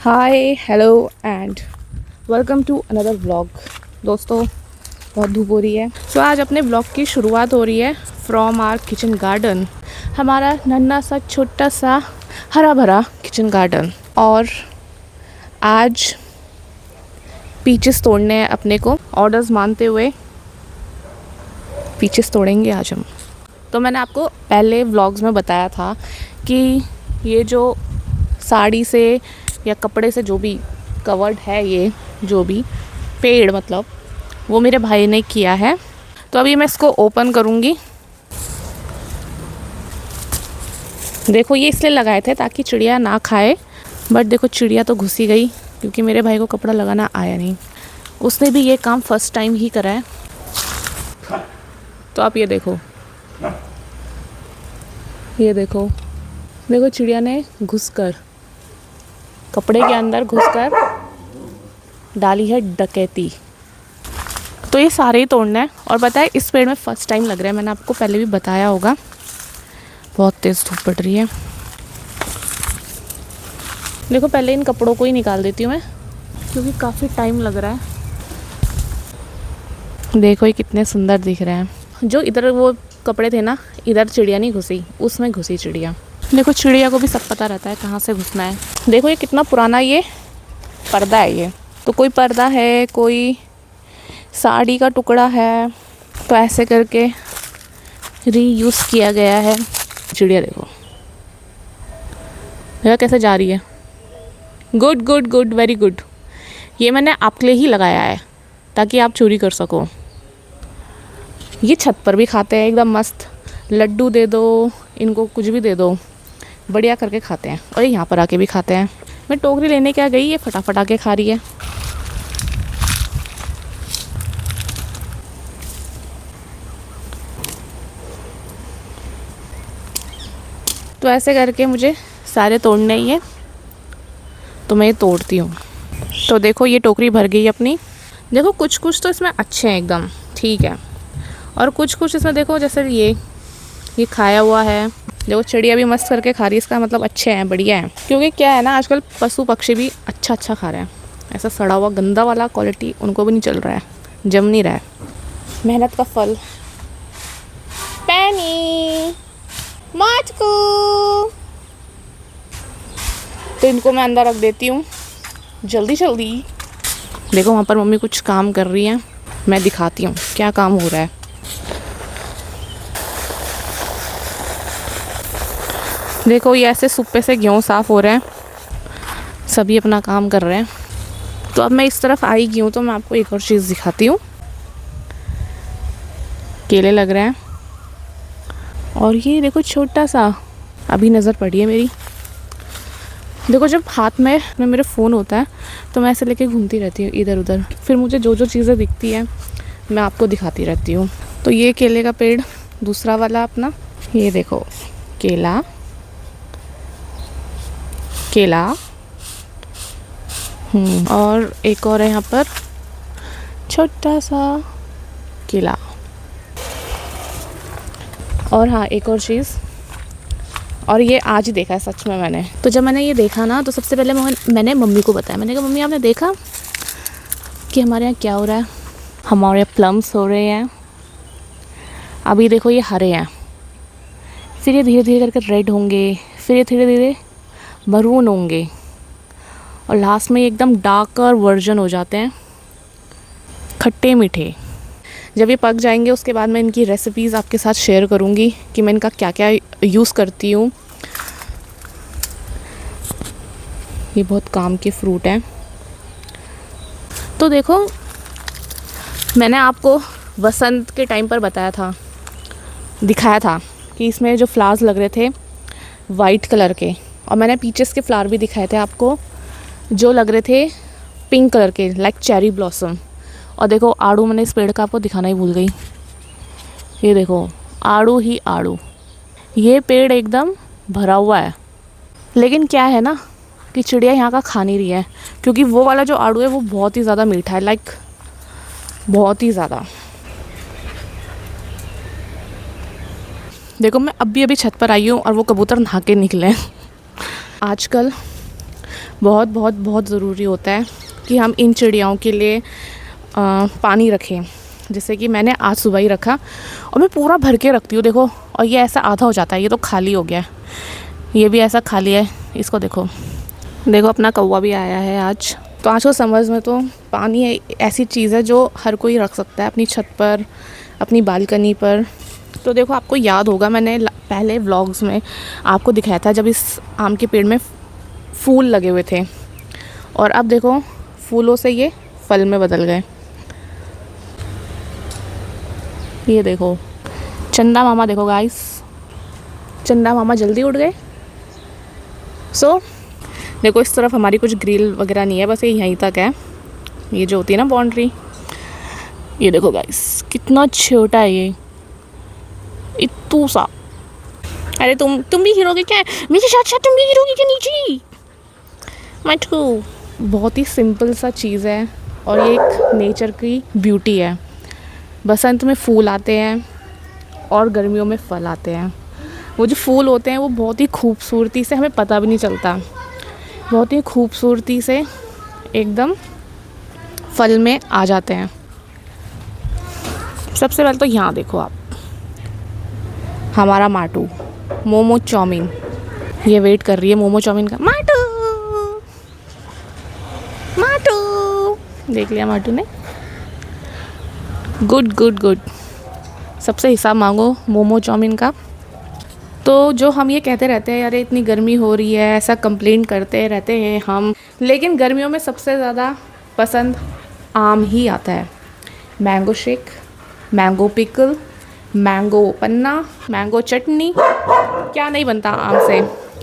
Hi hello and welcome to another vlog. दोस्तों, बहुत धूप हो रही है, तो आज अपने व्लॉग की शुरुआत हो रही है फ्रॉम आवर किचन गार्डन। हमारा नन्हा सा छोटा सा हरा भरा किचन गार्डन। और आज पीचेस तोड़ने हैं अपने को, ऑर्डर्स मानते हुए पीचेस तोड़ेंगे आज हम। तो मैंने आपको पहले व्लॉग्स में बताया था कि ये जो साड़ी से या कपड़े से जो भी कवर्ड है, ये जो भी पेड़ मतलब, वो मेरे भाई ने किया है। तो अभी मैं इसको ओपन करूँगी। देखो, ये इसलिए लगाए थे ताकि चिड़िया ना खाए, बट देखो चिड़िया तो घुसी गई क्योंकि मेरे भाई को कपड़ा लगाना आया नहीं। उसने भी ये काम फर्स्ट टाइम ही करा है। तो आप ये देखो, ये देखो देखो, चिड़िया ने घुसकर कपड़े के अंदर घुसकर डाली है डकैती। तो ये सारे ही तोड़ना है। और पता है, इस पेड़ में फ़र्स्ट टाइम लग रहा है, मैंने आपको पहले भी बताया होगा। बहुत तेज़ धूप पड़ रही है। देखो, पहले इन कपड़ों को ही निकाल देती हूँ मैं, क्योंकि काफ़ी टाइम लग रहा है। देखो ये कितने सुंदर दिख रहे हैं। जो इधर वो कपड़े थे ना, इधर चिड़िया नहीं घुसी, उसमें घुसी चिड़िया। देखो, चिड़िया को भी सब पता रहता है कहाँ से घुसना है। देखो ये कितना पुराना ये पर्दा है। ये तो कोई पर्दा है, कोई साड़ी का टुकड़ा है, तो ऐसे करके रीयूज़ किया गया है। चिड़िया देखो, देखो कैसे जा रही है। Good good good, very good. ये मैंने आपके लिए ही लगाया है ताकि आप चोरी कर सको। ये छत पर भी खाते हैं एकदम मस्त। लड्डू दे दो इनको, कुछ भी दे दो, बढ़िया करके खाते हैं। और यहाँ पर आके भी खाते हैं। मैं टोकरी लेने क्या गई, ये फटाफट आके खा रही है। तो ऐसे करके मुझे सारे तोड़ने ही है, तो मैं ये तोड़ती हूँ। तो देखो ये टोकरी भर गई अपनी। देखो कुछ कुछ तो इसमें अच्छे हैं एकदम ठीक है, और कुछ कुछ इसमें देखो जैसे ये खाया हुआ है। देखो चिड़िया भी मस्त करके खा रही है, इसका मतलब अच्छे हैं, बढ़िया है। क्योंकि क्या है ना, आजकल पशु पक्षी भी अच्छा खा रहे हैं। ऐसा सड़ा हुआ गंदा वाला क्वालिटी उनको भी नहीं चल रहा है, जम नहीं रहा है। मेहनत का फल। पैनी माचकू। तो इनको मैं अंदर रख देती हूँ जल्दी जल्दी। देखो वहाँ पर मम्मी कुछ काम कर रही है, मैं दिखाती हूँ क्या काम हो रहा है। देखो ये ऐसे सुप्पे से गेहूँ साफ़ हो रहे हैं, सभी अपना काम कर रहे हैं। तो अब मैं इस तरफ आई गई हूँ, तो मैं आपको एक और चीज़ दिखाती हूँ। केले लग रहे हैं, और ये देखो छोटा सा अभी नज़र पड़ी है मेरी। देखो जब हाथ में मेरे फ़ोन होता है तो मैं ऐसे लेके घूमती रहती हूँ इधर उधर, फिर मुझे जो जो चीज़ें दिखती हैं मैं आपको दिखाती रहती हूँ। तो ये केले का पेड़ दूसरा वाला अपना, ये देखो केला केला। और एक और है यहाँ पर छोटा सा केला। और हाँ, एक और चीज़, और ये आज ही देखा है सच में मैंने। तो जब मैंने ये देखा ना, तो सबसे पहले मैंने मम्मी को बताया। मैंने कहा मम्मी आपने देखा कि हमारे यहाँ क्या हो रहा है। हमारे यहाँ प्लम्स हो रहे हैं। अभी देखो ये हरे हैं, फिर ये धीरे धीरे करके रेड होंगे, फिर ये धीरे धीरे मरून होंगे, और लास्ट में ये एकदम डार्कर वर्जन हो जाते हैं, खट्टे मीठे। जब ये पक जाएंगे उसके बाद मैं इनकी रेसिपीज़ आपके साथ शेयर करूँगी कि मैं इनका क्या क्या यूज़ करती हूँ। ये बहुत काम के फ्रूट हैं। तो देखो मैंने आपको वसंत के टाइम पर बताया था, दिखाया था कि इसमें जो फ्लावर्स लग रहे थे वाइट कलर के, और मैंने पीचेस के फ्लावर भी दिखाए थे आपको जो लग रहे थे पिंक कलर के, लाइक चेरी ब्लॉसम। और देखो आड़ू, मैंने इस पेड़ का आपको दिखाना ही भूल गई। ये देखो आड़ू ही आड़ू, ये पेड़ एकदम भरा हुआ है। लेकिन क्या है ना कि चिड़िया यहाँ का खा नहीं रही है, क्योंकि वो वाला जो आड़ू है वो बहुत ही ज़्यादा मीठा है, लाइक बहुत ही ज़्यादा। देखो मैं अभी छत पर आई हूँ और वो कबूतर नहा के निकले। आजकल बहुत बहुत बहुत ज़रूरी होता है कि हम इन चिड़ियाओं के लिए पानी रखें। जैसे कि मैंने आज सुबह ही रखा और मैं पूरा भर के रखती हूँ देखो, और ये ऐसा आधा हो जाता है, ये तो खाली हो गया है, ये भी ऐसा खाली है। इसको देखो, देखो अपना कौवा भी आया है आज। तो आज को समझ में तो पानी ऐसी चीज़ है जो हर कोई रख सकता है अपनी छत पर, अपनी बालकनी पर। तो देखो आपको याद होगा मैंने पहले व्लॉग्स में आपको दिखाया था जब इस आम के पेड़ में फूल लगे हुए थे, और अब देखो फूलों से ये फल में बदल गए। ये देखो चंदा मामा, देखो गाइस, चंदा मामा जल्दी उठ गए। सो देखो इस तरफ हमारी कुछ ग्रिल वगैरह नहीं है, बस ये यहीं तक है, ये जो होती है ना बाउंड्री। ये देखो गाइस कितना छोटा है ये, इतू सा। अरे तुम भी गिरोगे क्या? मेरे साथ साथ तुम भी गिरोगे क्या नीचे? मटकू। बहुत ही सिंपल सा चीज़ है और ये एक नेचर की ब्यूटी है। बसंत में फूल आते हैं और गर्मियों में फल आते हैं। वो जो फूल होते हैं वो बहुत ही खूबसूरती से, हमें पता भी नहीं चलता, बहुत ही खूबसूरती से एकदम फल में आ जाते हैं। सबसे पहले तो यहाँ देखो आप, हमारा माटू मोमो चाउमीन, ये वेट कर रही है मोमो चाउमीन का। माटू माटू, देख लिया माटू ने। गुड गुड गुड, सबसे हिसाब मांगो मोमो चाउमीन का। तो जो हम ये कहते रहते हैं अरे इतनी गर्मी हो रही है, ऐसा कंप्लेंट करते रहते हैं हम, लेकिन गर्मियों में सबसे ज़्यादा पसंद आम ही आता है। Mango shake, mango pickle, mango panna, mango chutney, क्या नहीं बनता आम से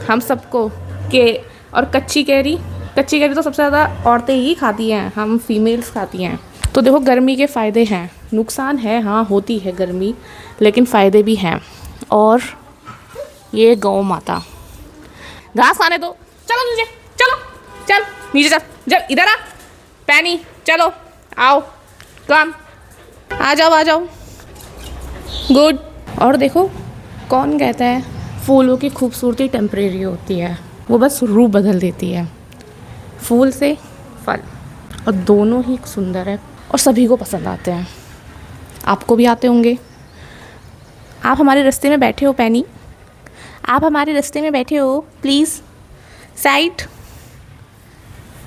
हम सबको के। और कच्ची कैरी तो सबसे ज़्यादा औरतें ही खाती हैं, हम फीमेल्स खाती हैं। तो देखो गर्मी के फ़ायदे हैं, नुकसान है हाँ, होती है गर्मी, लेकिन फ़ायदे भी हैं। और ये गौ माता, घास खाने दो, चलो नीचे, चलो चल नीचे, चल जब इधर आ पैनी, चलो आओ कम, आ जाओ। गुड। और देखो कौन कहता है फूलों की खूबसूरती टेम्परेरी होती है, वो बस रूप बदल देती है। फूल से फल, और दोनों ही सुंदर है और सभी को पसंद आते हैं, आपको भी आते होंगे। आप हमारे रास्ते में बैठे हो पैनी, आप हमारे रास्ते में बैठे हो, please side,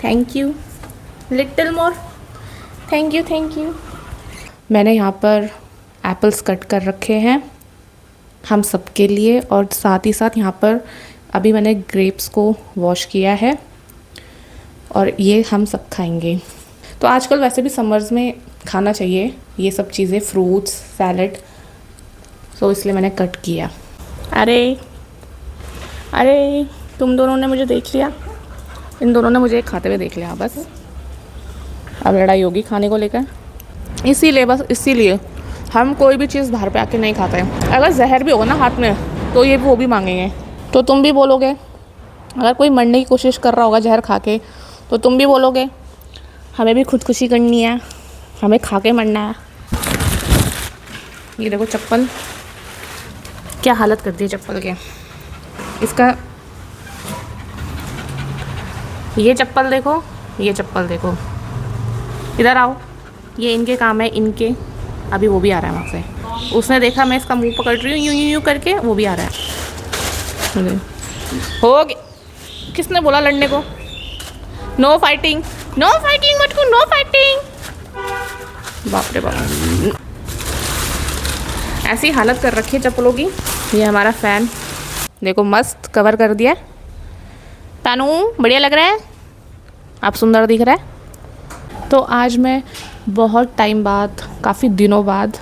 thank you, little more, thank you. मैंने यहाँ पर एप्पल्स कट कर रखे हैं हम सबके लिए, और साथ ही साथ यहाँ पर अभी मैंने ग्रेप्स को वॉश किया है और ये हम सब खाएंगे। तो आजकल वैसे भी समर्स में खाना चाहिए ये सब चीज़ें, फ्रूट्स, सैलड, तो इसलिए मैंने कट किया। अरे तुम दोनों ने मुझे देख लिया, इन दोनों ने मुझे खाते हुए देख लिया, बस अब लड़ाई होगी खाने को लेकर। इसीलिए हम कोई भी चीज़ बाहर पे आके नहीं खाते हैं। अगर जहर भी होगा ना हाथ में तो ये वो भी मांगेंगे। तो तुम भी बोलोगे, अगर कोई मरने की कोशिश कर रहा होगा जहर खा के, तो तुम भी बोलोगे हमें भी खुदकुशी करनी है, हमें खा के मरना है। ये देखो चप्पल, क्या हालत कर दी है चप्पल के, इसका ये चप्पल देखो, ये चप्पल देखो, इधर आओ, ये इनके काम है, इनके। अभी वो भी आ रहा है वहाँ से, उसने देखा मैं इसका मुंह पकड़ रही हूँ यूं करके, वो भी आ रहा है। हो गया, किसने बोला लड़ने को? No fighting Matku, no fighting. बाप रे बाप, ऐसी हालत कर रखी है चप्पलों की। ये हमारा फ़ैन देखो मस्त कवर कर दिया, तानू बढ़िया लग रहा है, आप सुंदर दिख रहा है। तो आज मैं बहुत टाइम बाद, काफ़ी दिनों बाद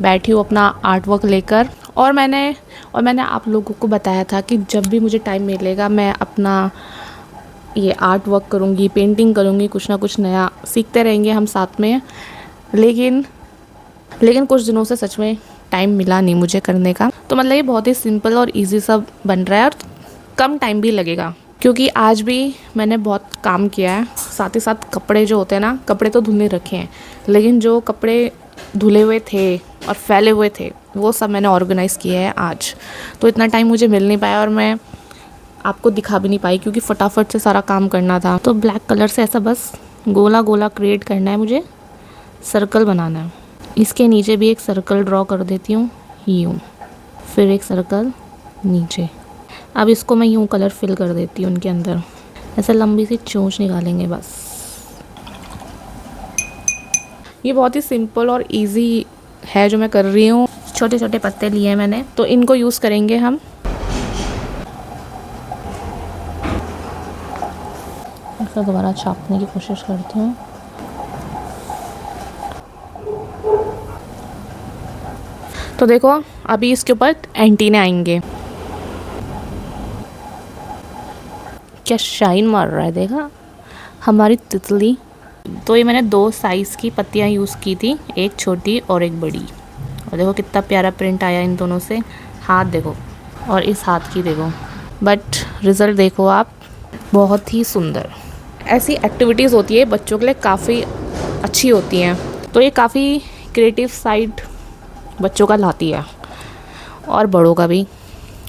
बैठी हूँ अपना आर्ट वर्क लेकर, और मैंने आप लोगों को बताया था कि जब भी मुझे टाइम मिलेगा मैं अपना ये आर्ट वर्क करूँगी, पेंटिंग करूँगी, कुछ ना कुछ नया सीखते रहेंगे हम साथ में। लेकिन कुछ दिनों से सच में टाइम मिला नहीं मुझे करने का। तो मतलब ये बहुत ही सिंपल और इजी सा बन रहा है और कम टाइम भी लगेगा, क्योंकि आज भी मैंने बहुत काम किया है। साथ ही साथ कपड़े जो होते हैं ना, कपड़े तो धुलने रखे हैं, लेकिन जो कपड़े धुले हुए थे और फैले हुए थे वो सब मैंने ऑर्गेनाइज़ किया है आज। तो इतना टाइम मुझे मिल नहीं पाया और मैं आपको दिखा भी नहीं पाई क्योंकि फटाफट से सारा काम करना था। तो ब्लैक कलर से ऐसा बस गोला गोला क्रिएट करना है मुझे, सर्कल बनाना है। इसके नीचे भी एक सर्कल ड्रॉ कर देती हूँ यूँ, फिर एक सर्कल नीचे। अब इसको मैं यूँ कलर फिल कर देती हूँ उनके अंदर। ऐसे लंबी सी चोंच निकालेंगे बस। ये बहुत ही सिंपल और इजी है जो मैं कर रही हूँ। छोटे छोटे पत्ते लिए हैं मैंने, तो इनको यूज़ करेंगे हम। इसको दोबारा छापने की कोशिश करती हूँ। तो देखो अभी इसके ऊपर एंटीने आएंगे। क्या शाइन मार रहा है, देखा हमारी तितली। तो ये मैंने 2 साइज़ की पत्तियाँ यूज़ की थी, एक छोटी और एक बड़ी। और देखो कितना प्यारा प्रिंट आया इन दोनों से। हाथ देखो और इस हाथ की देखो, बट रिज़ल्ट देखो आप, बहुत ही सुंदर। ऐसी एक्टिविटीज़ होती है बच्चों के लिए, काफ़ी अच्छी होती हैं। तो ये काफ़ी क्रिएटिव साइड बच्चों का लाती है और बड़ों का भी।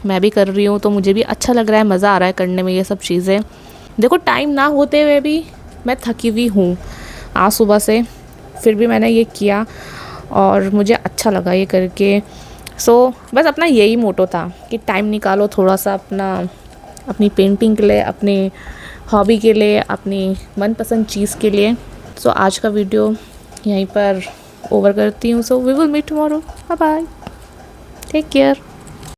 मैं भी कर रही हूँ तो मुझे भी अच्छा लग रहा है, मज़ा आ रहा है करने में ये सब चीज़ें। देखो टाइम ना होते हुए भी मैं थकी हुई हूँ आज सुबह से, फिर भी मैंने ये किया और मुझे अच्छा लगा ये करके। सो बस अपना यही मोटो था कि टाइम निकालो थोड़ा सा अपनी पेंटिंग के लिए, अपनी हॉबी के लिए, अपनी मनपसंद चीज़ के लिए। सो आज का वीडियो यहीं पर ओवर करती हूँ। So we will meet tomorrow. Bye bye, take care.